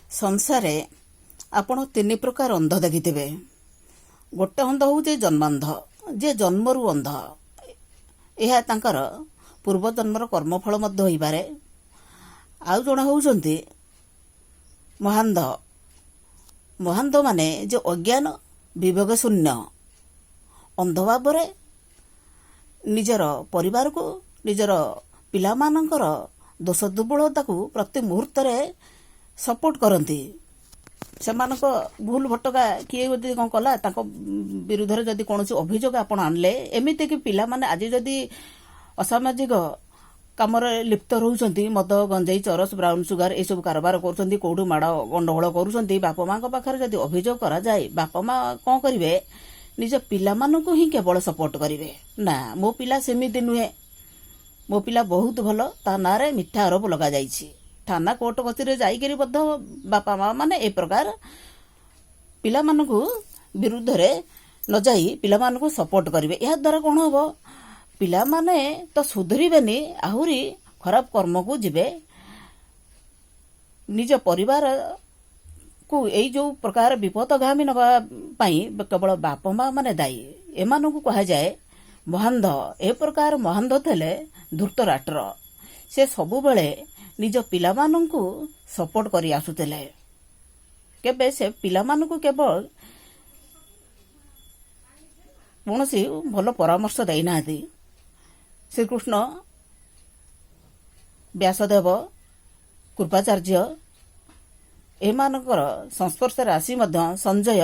ସଂସାରେ ଆପଣ ତିନି ପ୍ରକାର ଅନ୍ଧ ଦେଖିଥିବେ। ଗୋଟେ ଅନ୍ଧ ହେଉଛି ଜନ୍ମାନ୍ଧ, ଯିଏ ଜନ୍ମରୁ ଅନ୍ଧ। ଏହା ତାଙ୍କର ପୂର୍ବଜନ୍ମର କର୍ମଫଳ ମଧ୍ୟ ହୋଇପାରେ। ଆଉ ଜଣେ ହେଉଛନ୍ତି ମହାନ୍ଧ। ମହାନ୍ଧ ମାନେ ଯେ ଅଜ୍ଞାନ ବିବେକ ଶୂନ୍ୟ, ଅନ୍ଧ ଭାବରେ ନିଜର ପରିବାରକୁ, ନିଜର ପିଲାମାନଙ୍କର ଦୋଷ ଦୁର୍ବଳତାକୁ ପ୍ରତି ମୁହୂର୍ତ୍ତରେ ସପୋର୍ଟ କରନ୍ତି। ସେମାନଙ୍କ ଭୁଲ ଭଟକା କିଏ ଯଦି କ'ଣ କଲା, ତାଙ୍କ ବିରୁଦ୍ଧରେ ଯଦି କୌଣସି ଅଭିଯୋଗ ଆପଣ ଆଣିଲେ, ଏମିତିକି ପିଲାମାନେ ଆଜି ଯଦି ଅସାମାଜିକ କାମରେ ଲିପ୍ତ ରହୁଛନ୍ତି, ମଦ ଗଞ୍ଜେଇ ଚରସ ବ୍ରାଉନ ସୁଗାର ଏସବୁ କାରବାର କରୁଛନ୍ତି, କେଉଁଠୁ ମାଡ଼ ଗଣ୍ଡଗୋଳ କରୁଛନ୍ତି, ବାପା ମାଙ୍କ ପାଖରେ ଯଦି ଅଭିଯୋଗ କରାଯାଏ, ବାପା ମା କ'ଣ କରିବେ, ନିଜ ପିଲାମାନଙ୍କୁ ହିଁ କେବଳ ସପୋର୍ଟ କରିବେ। ନା, ମୋ ପିଲା ସେମିତି ନୁହେଁ, ମୋ ପିଲା ବହୁତ ଭଲ, ତା ନାଁରେ ମିଥ୍ୟା ଆରୋପ ଲଗାଯାଇଛି। ଥାନା କୋର୍ଟ କଚେରୀରେ ଯାଇକରି ମଧ୍ୟ ବାପା ମା ମାନେ ଏ ପ୍ରକାର ପିଲାମାନଙ୍କୁ ବିରୁଦ୍ଧରେ ନ ଯାଇ ପିଲାମାନଙ୍କୁ ସପୋର୍ଟ କରିବେ। ଏହା ଦ୍ୱାରା କ'ଣ ହେବ, ପିଲାମାନେ ତ ସୁଧରିବେନି, ଆହୁରି ଖରାପ କର୍ମକୁ ଯିବେ। ନିଜ ପରିବାରକୁ ଏଇ ଯେଉଁ ପ୍ରକାର ବିପଦଗାମୀ ନେବା ପାଇଁ କେବଳ ବାପା ମା ମାନେ ଦାୟୀ। ଏମାନଙ୍କୁ କୁହାଯାଏ ମହାନ୍ଧ। ଏ ପ୍ରକାର ମହାନ୍ଧ ଥିଲେ ଧୃତରାଷ୍ଟ୍ର। ସେ ସବୁବେଳେ ନିଜ ପିଲାମାନଙ୍କୁ ସପୋର୍ଟ କରି ଆସୁଥିଲେ। କେବେ ସେ ପିଲାମାନଙ୍କୁ କେବଳ କୌଣସି ଭଲ ପରାମର୍ଶ ଦେଇନାହାନ୍ତି। ଶ୍ରୀକୃଷ୍ଣ, ବ୍ୟାସଦେବ, କୃପାଚାର୍ଯ୍ୟ ଏମାନଙ୍କର ସଂସ୍ପର୍ଶରେ ଆସି ମଧ୍ୟ, ସଞ୍ଜୟ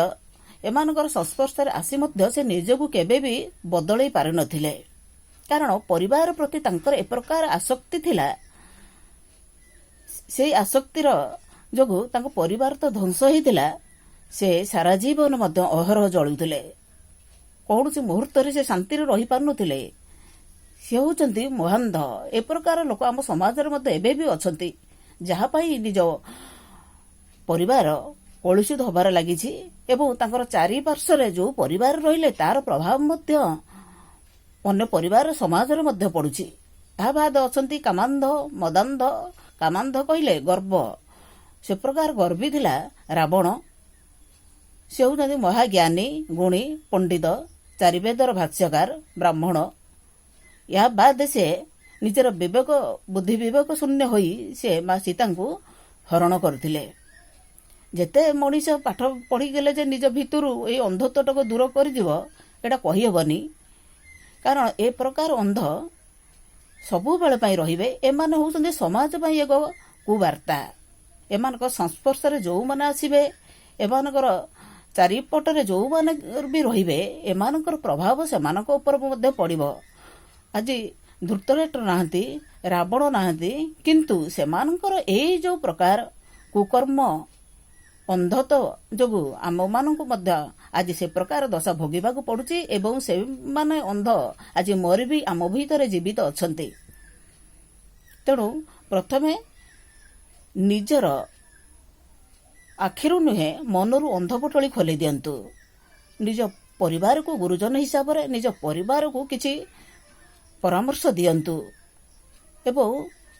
ଏମାନଙ୍କର ସଂସ୍ପର୍ଶରେ ଆସି ମଧ୍ୟ ସେ ନିଜକୁ କେବେ ବି ବଦଳେଇ ପାରିନଥିଲେ। କାରଣ ପରିବାର ପ୍ରତି ତାଙ୍କର ଏ ପ୍ରକାର ଆସକ୍ତି ଥିଲା। ସେଇ ଆସକ୍ତିର ଯୋଗୁଁ ତାଙ୍କ ପରିବାର ତ ଧ୍ୱଂସ ହୋଇଥିଲା। ସେ ସାରା ଜୀବନ ମଧ୍ୟ ଅହରହ ଜଳୁଥିଲେ। କୌଣସି ମୁହୂର୍ତ୍ତରେ ସେ ଶାନ୍ତିରେ ରହିପାରୁନଥିଲେ। ସେ ହେଉଛନ୍ତି ମହାନ୍ଧ। ଏ ପ୍ରକାର ଲୋକ ଆମ ସମାଜରେ ମଧ୍ୟ ଏବେ ବି ଅଛନ୍ତି, ଯାହା ପାଇଁ ନିଜ ପରିବାର କଳୁଷିତ ହେବାରେ ଲାଗିଛି ଏବଂ ତାଙ୍କର ଚାରିପାର୍ଶ୍ୱରେ ଯେଉଁ ପରିବାର ରହିଲେ ତାର ପ୍ରଭାବ ମଧ୍ୟ ଅନ୍ୟ ପରିବାର ସମାଜରେ ମଧ୍ୟ ପଡୁଛି। ତାହା ବାଦ ଅଛନ୍ତି କାମାନ୍ଧ, ମଦାନ୍ଧ। କାମାନ୍ଧ କହିଲେ ଗର୍ବ। ସେ ପ୍ରକାର ଗର୍ବୀ ଥିଲା ରାବଣ। ସେ ହେଉଛନ୍ତି ମହାଜ୍ଞାନୀ, ଗୁଣୀ, ପଣ୍ଡିତ, ଚାରିବେଦର ଭାଷ୍ୟକାର, ବ୍ରାହ୍ମଣ। ଏହା ବାଦ ସେ ନିଜର ବିବେକ ବୁଦ୍ଧି ବିବେକ ଶୂନ୍ୟ ହୋଇ ସେ ମା ସୀତାଙ୍କୁ ହରଣ କରିଥିଲେ। ଯେତେ ମଣିଷ ପାଠ ପଢ଼ିଗଲେ ଯେ ନିଜ ଭିତରୁ ଏଇ ଅନ୍ଧତ୍ୱଟାକୁ ଦୂର କରିଯିବ, ଏଇଟା କହିହେବନି। କାରଣ ଏ ପ୍ରକାର ଅନ୍ଧ ସବୁବେଳେ ପାଇଁ ରହିବେ। ଏମାନେ ହେଉଛନ୍ତି ସମାଜ ପାଇଁ ଏକ କୁବାର୍ତ୍ତା। ଏମାନଙ୍କ ସଂସ୍ପର୍ଶରେ ଯେଉଁମାନେ ଆସିବେ, ଏମାନଙ୍କର ଚାରିପଟରେ ଯେଉଁମାନେ ବି ରହିବେ, ଏମାନଙ୍କର ପ୍ରଭାବ ସେମାନଙ୍କ ଉପରେ ମଧ୍ୟ ପଡ଼ିବ। ଆଜି ଧୃତରାଷ୍ଟ୍ର ନାହାନ୍ତି, ରାବଣ ନାହାନ୍ତି, କିନ୍ତୁ ସେମାନଙ୍କର ଏଇ ଯେଉଁ ପ୍ରକାର କୁକର୍ମ ଅନ୍ଧତ୍ୱ ଯୋଗୁଁ ଆମମାନଙ୍କୁ ମଧ୍ୟ ଆଜି ସେ ପ୍ରକାର ଦଶା ଭୋଗିବାକୁ ପଡୁଛି ଏବଂ ସେମାନେ ଅନ୍ଧ ଆଜି ମରି ବି ଆମ ଭିତରେ ଜୀବିତ ଅଛନ୍ତି। ତେଣୁ ପ୍ରଥମେ ନିଜର ଆଖିରୁ ନୁହେଁ, ମନରୁ ଅନ୍ଧପଟଳି ଖୋଲି ଦିଅନ୍ତୁ। ନିଜ ପରିବାରକୁ ଗୁରୁଜନ ହିସାବରେ ନିଜ ପରିବାରକୁ କିଛି ପରାମର୍ଶ ଦିଅନ୍ତୁ ଏବଂ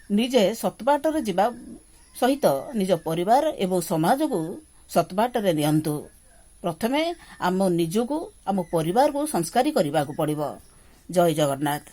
ନିଜେ ସତ୍ବାଟରେ ଯିବା ସହିତ ନିଜ ପରିବାର ଏବଂ ସମାଜକୁ ସତ୍ବାଟରେ ନିଅନ୍ତୁ। ପ୍ରଥମେ ଆମ ନିଜକୁ, ଆମ ପରିବାରକୁ ସଂସ୍କାରୀ କରିବାକୁ ପଡ଼ିବ। ଜୟ ଜଗନ୍ନାଥ।